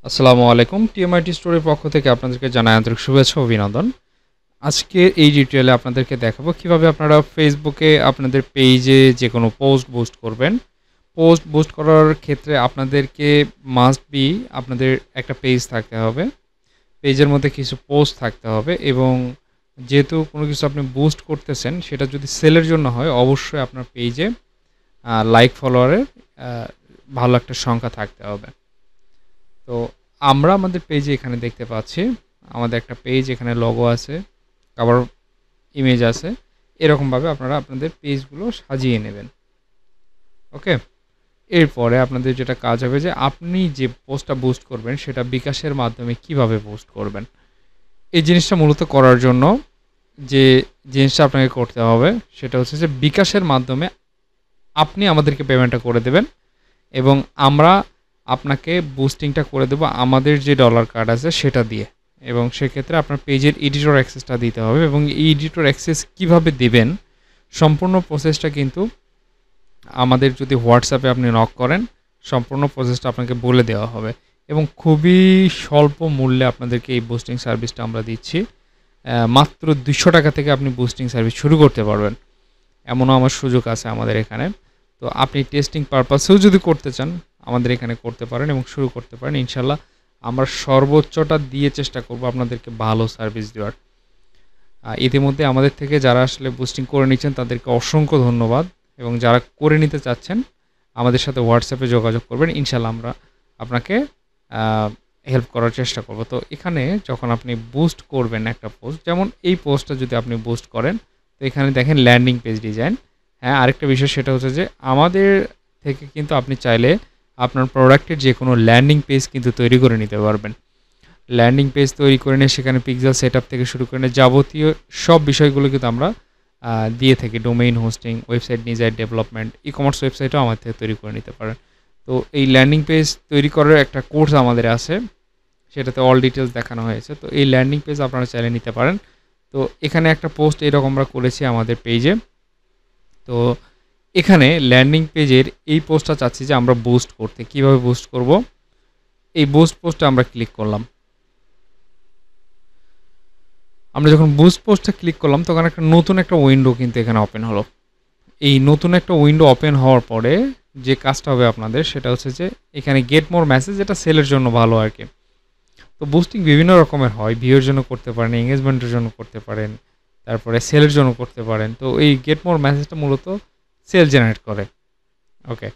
আসসালামু আলাইকুম। টিএমআইটি স্টোরের পক্ষ থেকে আপনাদেরকে জানাই আন্তরিক শুভেচ্ছা ও অভিনন্দন। আজকে এই টিউটোরিয়ালে আপনাদেরকে দেখাবো কিভাবে আপনারা ফেসবুকে আপনাদের পেজে যেকোনো পোস্ট বুস্ট করবেন। পোস্ট বুস্ট করার ক্ষেত্রে আপনাদেরকে মাস্ট বি আপনাদের একটা পেজ থাকতে হবে। পেজের মধ্যে কিছু পোস্ট থাকতে হবে এবং যেহেতু কোনো কিছু আপনি বুস্ট করতেছেন সেটা যদি সেলের জন্য হয় অবশ্যই আপনার পেজে লাইক ফলোয়ারের ভালো একটা সংখ্যা থাকতে হবে। তো আমরা আমাদের পেজে এখানে দেখতে পাচ্ছি আমাদের একটা পেজ, এখানে লোগো আছে, কভার ইমেজ আছে। এরকমভাবে আপনারা আপনাদের পেজগুলো সাজিয়ে নেবেন। ওকে, এরপরে আপনাদের যেটা কাজ হবে যে আপনি যে পোস্টটা বুস্ট করবেন সেটা বিকাশের মাধ্যমে কিভাবে পোস্ট করবেন। এই জিনিসটা মূলত করার জন্য যে জিনিসটা আপনাকে করতে হবে সেটা হচ্ছে যে বিকাশের মাধ্যমে আপনি আমাদেরকে পেমেন্টটা করে দেবেন এবং আমরা আপনাকে বুস্টিংটা করে দেবো আমাদের যে ডলার কার্ড আছে সেটা দিয়ে। এবং সেক্ষেত্রে আপনার পেজের এডিটর অ্যাক্সেসটা দিতে হবে এবং এই এডিটর অ্যাক্সেস কীভাবে দেবেন সম্পূর্ণ প্রসেসটা কিন্তু আমাদের যদি হোয়াটসঅ্যাপে আপনি নক করেন সম্পূর্ণ প্রসেসটা আপনাকে বলে দেওয়া হবে এবং খুবই স্বল্প মূল্যে আপনাদেরকে এই বুস্টিং সার্ভিসটা আমরা দিচ্ছি। মাত্র 200 টাকা থেকে আপনি বুস্টিং সার্ভিস শুরু করতে পারবেন, এমনও আমার সুযোগ আছে আমাদের এখানে। তো আপনি টেস্টিং পারপাসেও যদি করতে চান আমাদের এখানে করতে পারেন এবং শুরু করতে পারেন। ইনশাল্লাহ আমরা সর্বোচ্চটা দিয়ে চেষ্টা করব আপনাদেরকে ভালো সার্ভিস দেওয়ার। ইতিমধ্যে আমাদের থেকে যারা আসলে বুস্টিং করে নিচ্ছেন তাদেরকে অসংখ্য ধন্যবাদ এবং যারা করে নিতে চাচ্ছেন আমাদের সাথে হোয়াটসঅ্যাপে যোগাযোগ করবেন। ইনশাল্লাহ আমরা আপনাকে হেল্প করার চেষ্টা করব। তো এখানে যখন আপনি বুস্ট করবেন একটা পোস্ট, যেমন এই পোস্টটা যদি আপনি বুস্ট করেন তো এখানে দেখেন ল্যান্ডিং পেজ ডিজাইন। হ্যাঁ, আরেকটা বিষয় সেটা হচ্ছে যে আমাদের থেকে কিন্তু আপনি চাইলে আপনার প্রোডাক্টের যে কোনো ল্যান্ডিং পেজ কিন্তু তৈরি করে নিতে পারবেন। ল্যান্ডিং পেজ তৈরি করে নিয়ে সেখানে পিক্সেল সেটআপ থেকে শুরু করে নিয়ে যাবতীয় সব বিষয়গুলো কিন্তু আমরা দিয়ে থাকি। Domain hosting, website design, development, e commerce ওয়েবসাইটও আমাদের থেকে তৈরি করে নিতে পারেন। তো এই ল্যান্ডিং পেজ তৈরি করার একটা কোর্স আমাদের আছে, সেটাতে অল ডিটেলস দেখানো হয়েছে। তো এই ল্যান্ডিং পেজ আপনারা চাইলে নিতে পারেন। তো এখানে একটা পোস্ট এরকম আমরা করেছি আমাদের পেজে। তো এখানে ল্যান্ডিং পেজের এই পোস্টটা চাচ্ছি যে আমরা বুস্ট করতে। কিভাবে বুস্ট করব? এই বুস্ট পোস্টে আমরা ক্লিক করলাম। আমরা যখন বুস্ট পোস্টে ক্লিক করলাম তখন একটা নতুন একটা উইন্ডো কিন্তু এখানে ওপেন হলো। এই নতুন একটা উইন্ডো ওপেন হওয়ার পরে যে কাজটা হবে আপনাদের সেটা হচ্ছে যে এখানে গেট মোর মেসেজ, যেটা সেলের জন্য ভালো আর কি। তো বুস্টিং বিভিন্ন রকমের হয়, ভিউর জন্য করতে পারেন, এঙ্গেজমেন্টের জন্য করতে পারেন, তারপরে সেলের জন্য করতে পারেন। তো এই গেট মোর মেসেজটা মূলত সেল জেনারেট করে। ওকে,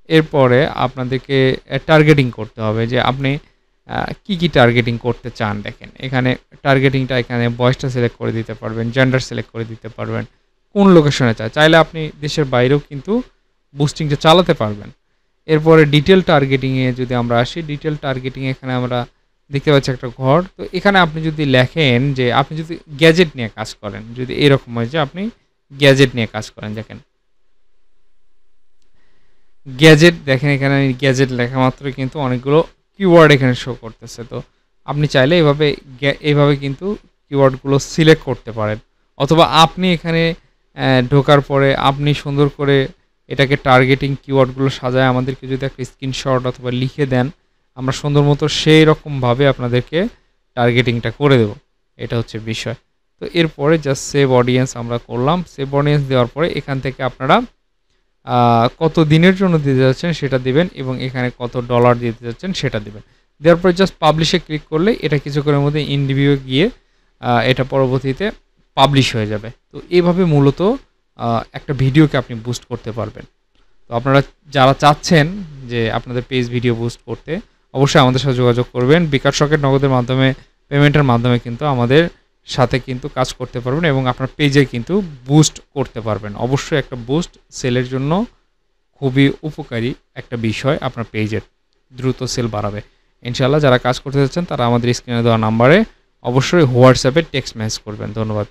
এরপরে আপনাদেরকে টার্গেটিং করতে হবে যে আপনি কি টার্গেটিং করতে চান। দেখেন এখানে টার্গেটিংটা, এখানে বয়সটা সিলেক্ট করে দিতে পারবেন, জেন্ডার সিলেক্ট করে দিতে পারবেন, কোন লোকেশনে চাইলে আপনি দেশের বাইরেও কিন্তু বুস্টিংটা চালাতে পারবেন। এরপরে ডিটেল টার্গেটিংয়ে যদি আমরা আসি, ডিটেল টার্গেটিংয়ে এখানে আমরা দেখতে পাচ্ছি একটা ঘর। তো এখানে আপনি যদি লেখেন যে আপনি যদি গ্যাজেট নিয়ে কাজ করেন, যদি এরকম হয় যে আপনি গ্যাজেট নিয়ে কাজ করেন, দেখেন গ্যাজেট, দেখেন এখানে গ্যাজেট লেখা মাত্র কিন্তু অনেকগুলো কিওয়ার্ড এখানে শো করতেছে। তো আপনি চাইলে এইভাবে কিন্তু কিওয়ার্ডগুলো সিলেক্ট করতে পারেন, অথবা আপনি এখানে ঢোকার পরে আপনি সুন্দর করে এটাকে টার্গেটিং কিওয়ার্ডগুলো সাজায় আমাদেরকে যদি একটা স্ক্রিনশট অথবা লিখে দেন, আমরা সুন্দর মতো সেই রকমভাবে আপনাদেরকে টার্গেটিংটা করে দেব। এটা হচ্ছে বিষয়। তো এরপরে জাস্ট সেভ অডিয়েন্স আমরা করলাম। সেভ অডিয়েন্স দেওয়ার পরে এখান থেকে আপনারা কত দিনের জন্য দিতে যাচ্ছেন সেটা দিবেন এবং এখানে কত ডলার দিতে যাচ্ছেন সেটা দিবেন। দেওয়ার পরে জাস্ট পাবলিশে ক্লিক করলে এটা কিছুক্ষণের মধ্যে ইনভিউ গিয়ে এটা পরবর্তীতে পাবলিশ হয়ে যাবে। তো এইভাবে মূলত একটা ভিডিওকে আপনি বুস্ট করতে পারবেন। তো আপনারা যারা চাচ্ছেন যে আপনাদের পেজ ভিডিও বুস্ট করতে অবশ্যই আমাদের সাথে যোগাযোগ করবেন। বিকাশ রকেট নগদের মাধ্যমে পেমেন্টের মাধ্যমে কিন্তু আমাদের সাথে কিন্তু কাজ করতে পারবেন এবং আপনার পেজে কিন্তু বুস্ট করতে পারবেন। অবশ্যই একটা বুস্ট সেলের জন্য খুবই উপকারী একটা বিষয়, আপনার পেজের দ্রুত সেল বাড়াবে। ইনশাআল্লাহ যারা কাজ করতে যাচ্ছেন তারা আমাদের স্ক্রিনে দেওয়া নাম্বারে অবশ্যই হোয়াটসঅ্যাপে টেক্সট মেসেজ করবেন। ধন্যবাদ।